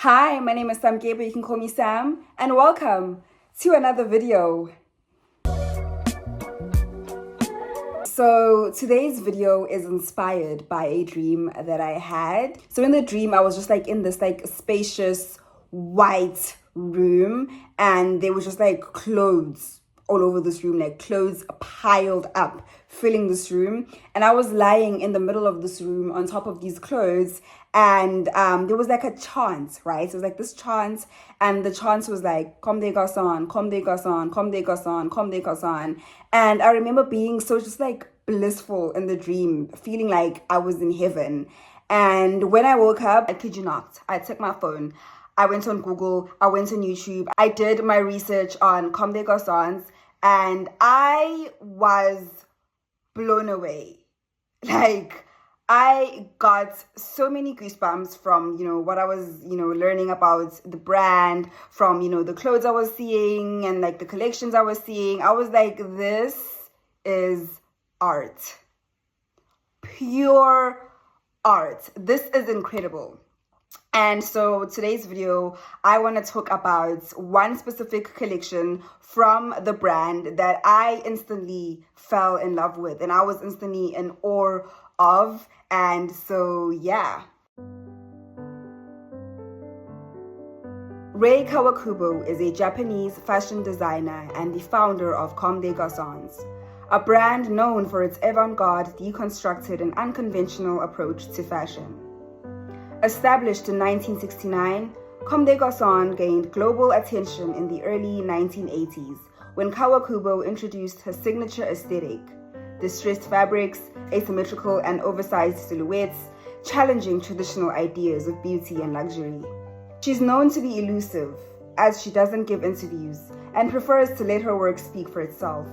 Hi, my name is Samke, but you can call me Sam, and welcome to another video. So today's video is inspired by a dream that I had. So in the dream, I was just like in this like spacious white room, and there was just like clothes all over this room, like clothes piled up, filling this room. And I was lying in the middle of this room on top of these clothes, and there was like a chant, right? So it was like this chant, and the chant was like, Comme des Garçons, comme des Garçons, comme des Garçons, comme des Garçons. And I remember being so just like blissful in the dream, feeling like I was in heaven. And when I woke up, I kid you not, I took my phone, I went on Google, I went on YouTube, I did my research on Comme des Garçons, and I was blown away. Like, I got so many goosebumps from, what I was, learning about the brand, from, the clothes I was seeing and like the collections I was seeing. I was like, this is art. Pure art. This is incredible. And so today's video, I want to talk about one specific collection from the brand that I instantly fell in love with and I was instantly in awe of. And so, yeah. Rei Kawakubo is a Japanese fashion designer and the founder of Comme des Garçons, a brand known for its avant-garde, deconstructed and unconventional approach to fashion. Established in 1969, Comme des Garçons gained global attention in the early 1980s when Kawakubo introduced her signature aesthetic: distressed fabrics, asymmetrical and oversized silhouettes, challenging traditional ideas of beauty and luxury. She's known to be elusive, as she doesn't give interviews and prefers to let her work speak for itself.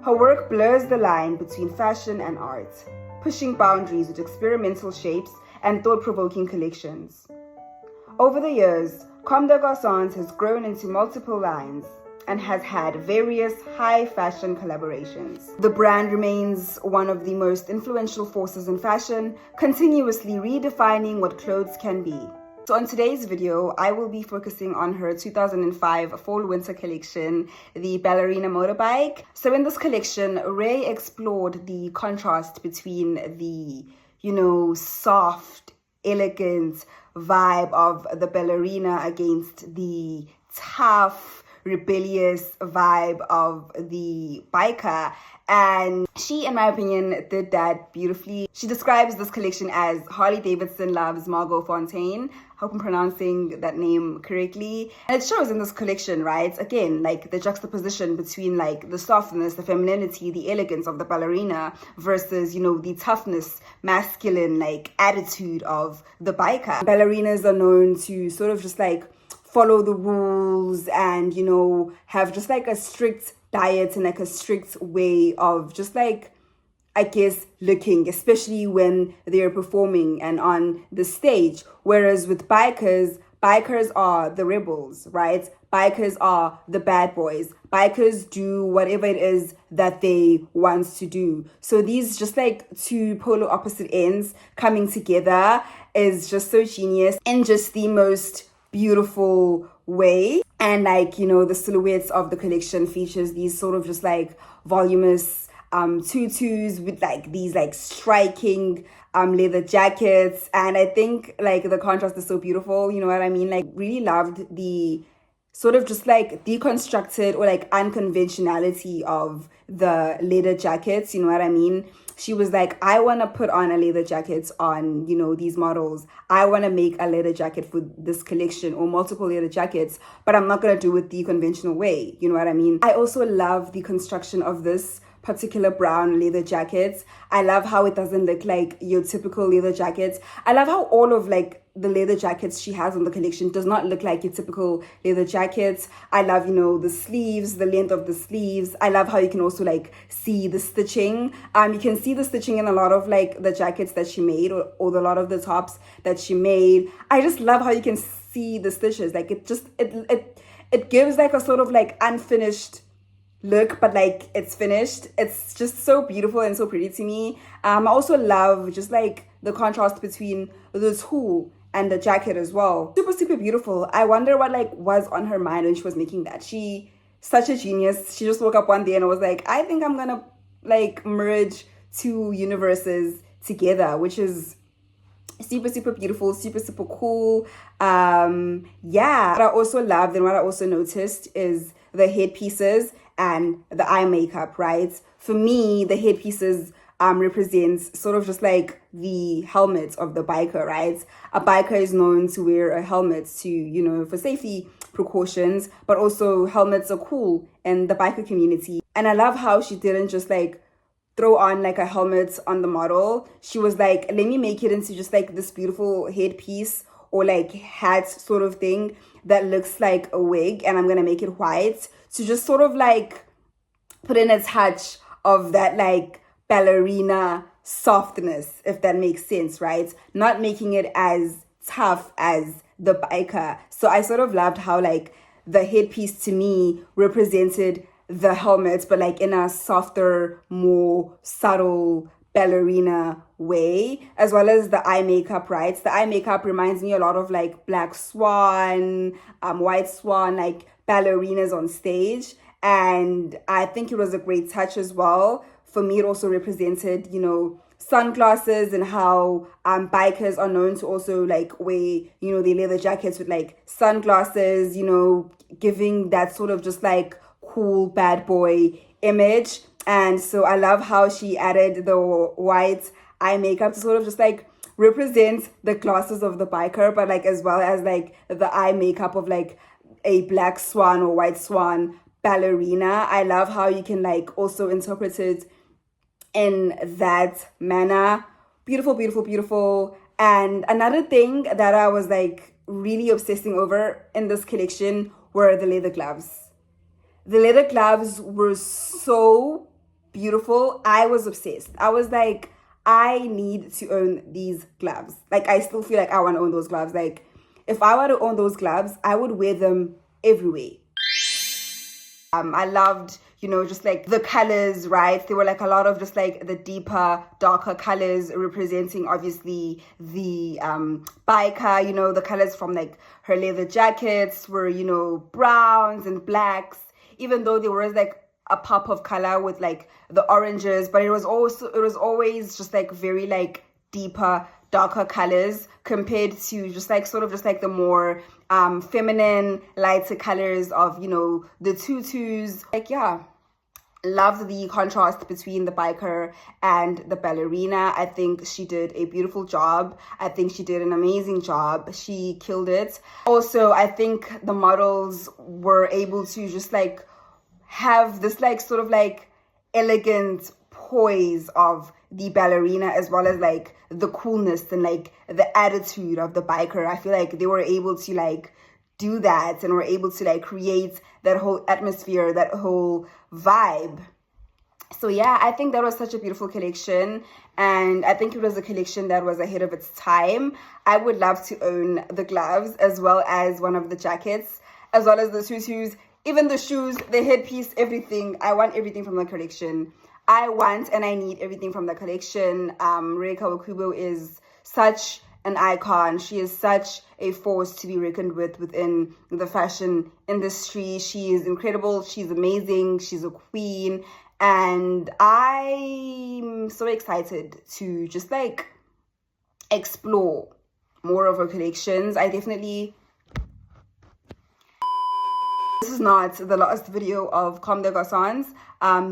Her work blurs the line between fashion and art, pushing boundaries with experimental shapes and thought-provoking collections. Over the years, Comme des Garçons has grown into multiple lines and has had various high-fashion collaborations. The brand remains one of the most influential forces in fashion, continuously redefining what clothes can be. So on today's video, I will be focusing on her 2005 fall-winter collection, the Ballerina Motorbike. So in this collection, Rei explored the contrast between the soft, elegant vibe of the ballerina against the tough, rebellious vibe of the biker. And she, in my opinion, did that beautifully. She describes this collection as Harley Davidson loves Margot Fontaine. Hope I'm pronouncing that name correctly. And it shows in this collection, right? Again, like the juxtaposition between like the softness, the femininity, the elegance of the ballerina versus, the toughness, masculine like attitude of the biker. Ballerinas are known to sort of just like follow the rules and, have just like a strict diet and like a strict way of just like, I guess, looking, especially when they're performing and on the stage. Whereas with bikers are the rebels, right? Bikers are the bad boys. Bikers do whatever it is that they want to do. So these just like two polar opposite ends coming together is just so genius in just the most beautiful way. And like, the silhouettes of the collection features these sort of just like voluminous tutus with like these like striking leather jackets. And I think like the contrast is so beautiful, you know what I mean? Like really loved the sort of just like deconstructed or like unconventionality of the leather jackets, you know what I mean? She was like, I want to put on a leather jacket on, these models. I want to make a leather jacket for this collection or multiple leather jackets, but I'm not going to do it the conventional way. You know what I mean? I also love the construction of this particular brown leather jacket. I love how it doesn't look like your typical leather jackets. I love how all of like the leather jackets she has on the collection does not look like your typical leather jackets. I love, the sleeves, the length of the sleeves. I love how you can also like see the stitching. You can see the stitching in a lot of like the jackets that she made or a lot of the tops that she made. I just love how you can see the stitches. Like it gives like a sort of like unfinished look, but like it's finished. It's just so beautiful and so pretty to me. I also love just like the contrast between the tulle and the jacket as well. Super, super beautiful. I wonder what like was on her mind when she was making that. She, such a genius. She just woke up one day and was like, I think I'm gonna like merge two universes together, which is super, super beautiful, super, super cool. Yeah. What I also loved and what I also noticed is the headpieces and the eye makeup, right? For me, the headpieces represents sort of just like the helmet of the biker, right? A biker is known to wear a helmet to, you know, for safety precautions, but also helmets are cool in the biker community. And I love how she didn't just like throw on like a helmet on the model. She was like, let me make it into just like this beautiful headpiece or like hat sort of thing that looks like a wig, and I'm gonna make it white to just sort of like put in a touch of that like ballerina softness, if that makes sense, right? Not making it as tough as the biker. So I sort of loved how like the headpiece to me represented the helmet, but like in a softer, more subtle ballerina way, as well as the eye makeup, right? The eye makeup reminds me a lot of like Black Swan, White Swan, like ballerinas on stage. And I think it was a great touch as well. For me, it also represented, you know, sunglasses and how bikers are known to also like wear, you know, their leather jackets with like sunglasses, you know, giving that sort of just like cool bad boy image. And so I love how she added the white eye makeup to sort of just like represent the glasses of the biker, but like as well as like the eye makeup of like a Black Swan or White Swan ballerina. I love how you can like also interpret it in that manner. Beautiful, beautiful, beautiful. And another thing that I was like really obsessing over in this collection were the leather gloves. The leather gloves were so beautiful. I was obsessed. I was like, I need to own these gloves. Like, I still feel like I want to own those gloves. Like, if I were to own those gloves, I would wear them everywhere. I loved, you know, just like the colors, right? There were like a lot of just like the deeper, darker colors representing obviously the biker, you know, the colors from like her leather jackets were, you know, browns and blacks, even though there was like a pop of color with like the oranges, but it was always just like very like deeper, darker colors compared to just like sort of just like the more feminine, lighter colors of, you know, the tutus. Like, yeah, loved the contrast between the biker and the ballerina. I think she did a beautiful job. I think she did an amazing job. She killed it. Also, I think the models were able to just like have this like sort of like elegant poise of the ballerina, as well as like the coolness and like the attitude of the biker. I feel like they were able to like do that and were able to like create that whole atmosphere, that whole vibe. So yeah, I think that was such a beautiful collection, and I think it was a collection that was ahead of its time. I would love to own the gloves as well as one of the jackets, as well as the tutus, even the shoes, the headpiece, everything. I want everything from the collection. I want and I need everything from the collection. Rei Kawakubo is such an icon. She is such a force to be reckoned with within the fashion industry. She is incredible. She's amazing. She's a queen. And I'm so excited to just like explore more of her collections. This is not the last video of Comme des Garçons.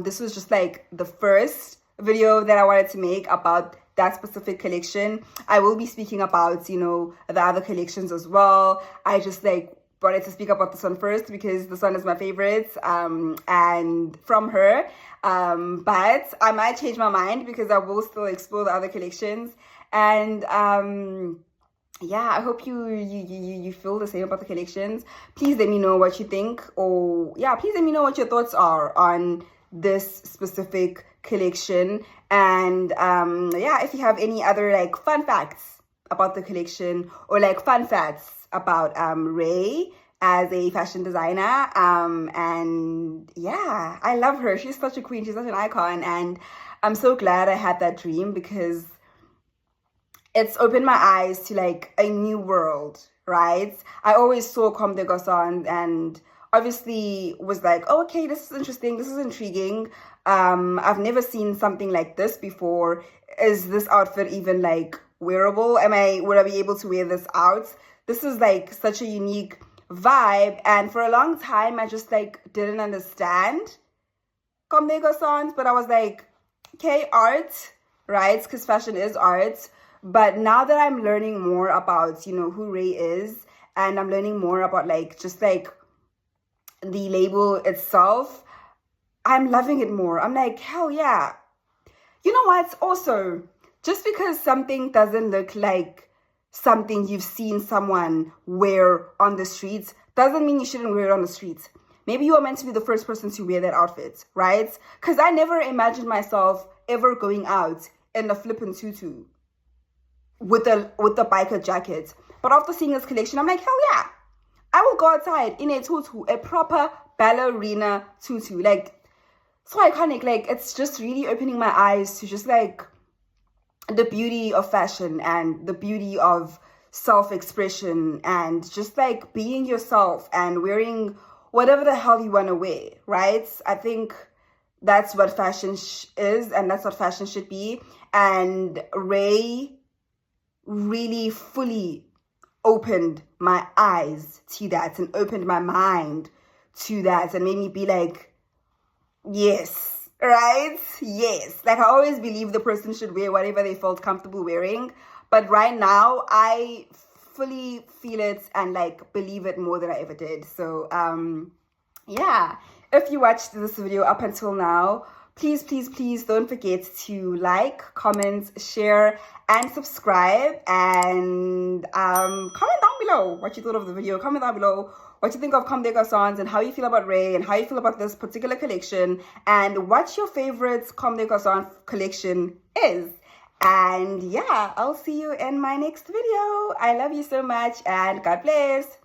This was just like the first video that I wanted to make about that specific collection. I will be speaking about, you know, the other collections as well. I just like wanted to speak about this one first because this one is my favorite and from her. But I might change my mind because I will still explore the other collections. And yeah, I hope you feel the same about the collections. Please let me know what you think, or yeah, please let me know what your thoughts are on this specific collection. And yeah, if you have any other like fun facts about the collection, or like fun facts about Rei as a fashion designer, and yeah, I love her. She's such a queen. She's such an icon, and I'm so glad I had that dream because it's opened my eyes to like a new world, right? I always saw Comme des Garçons and obviously was like, oh, okay, this is interesting, this is intriguing. I've never seen something like this before. Is this outfit even like wearable? Would I be able to wear this out? This is like such a unique vibe, and for a long time I just like didn't understand Comme des Garçons, but I was like, okay, art, right? Because fashion is art. But now that I'm learning more about, you know, who Ray is, and I'm learning more about like just like the label itself, I'm loving it more. I'm like, hell yeah. You know what? Also, just because something doesn't look like something you've seen someone wear on the streets doesn't mean you shouldn't wear it on the streets. Maybe you are meant to be the first person to wear that outfit, right? Because I never imagined myself ever going out in a flippin' tutu with the biker jacket. But after seeing this collection, I'm like, hell yeah. I will go outside in a tutu, a proper ballerina tutu. Like, so iconic. Like, it's just really opening my eyes to just like the beauty of fashion and the beauty of self-expression and just like being yourself and wearing whatever the hell you want to wear, right? I think that's what fashion is, and that's what fashion should be. And Ray really fully opened my eyes to that and opened my mind to that and made me be like, yes, right? Yes. Like, I always believe the person should wear whatever they felt comfortable wearing. But right now, I fully feel it and like believe it more than I ever did. So yeah, if you watched this video up until now, please don't forget to like, comment, share, and subscribe, and comment down below what you thought of the video. Comment down below what you think of Comme des Garçons and how you feel about Ray and how you feel about this particular collection and what your favorite Comme des Garçons collection is. And yeah, I'll see you in my next video. I love you so much and God bless.